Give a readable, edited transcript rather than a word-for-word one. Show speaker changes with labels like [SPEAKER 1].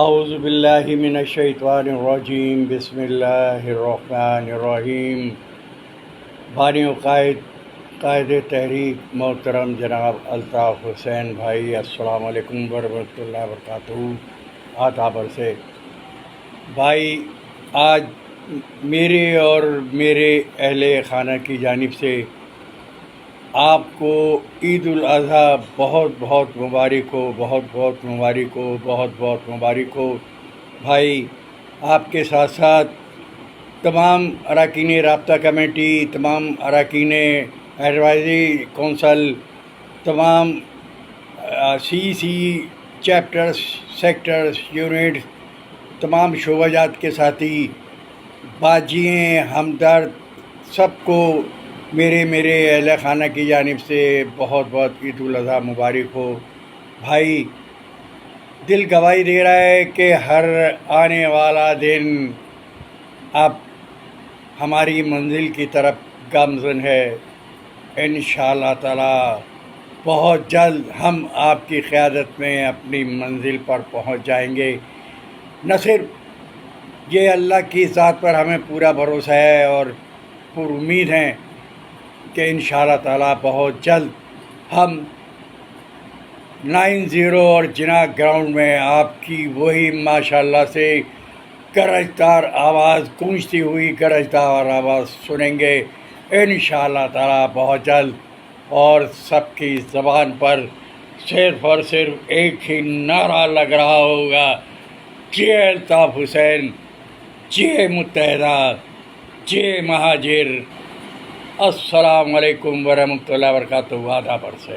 [SPEAKER 1] اعوذ باللہ من الشیطان الرجیم، بسم اللہ الرحمن الرحیم۔ بانی و قائد تحریک محترم جناب الطاف حسین بھائی، السلام علیکم ورحمۃ اللہ وبرکاتہ۔ آداب سے بھائی، آج میرے اور میرے اہل خانہ کی جانب سے آپ کو عید الاضحیٰ بہت بہت مبارک ہو، بہت بہت مبارک ہو، بہت بہت مبارک ہو بھائی۔ آپ کے ساتھ ساتھ تمام اراکین رابطہ کمیٹی، تمام اراکین ایڈوائزری کونسل، تمام سی چیپٹرز، سیکٹرز، یونٹس، تمام شعبہ جات کے ساتھی، باجییں، ہمدرد، سب کو میرے اہل خانہ کی جانب سے بہت بہت عید الاضحیٰ مبارک ہو بھائی۔ دل گواہی دے رہا ہے کہ ہر آنے والا دن اب ہماری منزل کی طرف گامزن ہے۔ انشاءاللہ تعالی بہت جلد ہم آپ کی قیادت میں اپنی منزل پر پہنچ جائیں گے۔ نہ صرف یہ اللہ کی ذات پر ہمیں پورا بھروسہ ہے اور پر امید ہیں کہ انشاءاللہ تعالی بہت جلد ہم 90 اور جناح گراؤنڈ میں آپ کی وہی ماشاءاللہ سے گرجدار آواز، گونجتی ہوئی گرجدار آواز سنیں گے انشاءاللہ تعالی بہت جلد۔ اور سب کی زبان پر صرف اور صرف ایک ہی نعرہ لگ رہا ہوگا، جے الطاف حسین، جے متحدہ، جے مہاجر۔ السلام علیکم ورحمۃ اللہ وبرکاتہ۔ آداب سے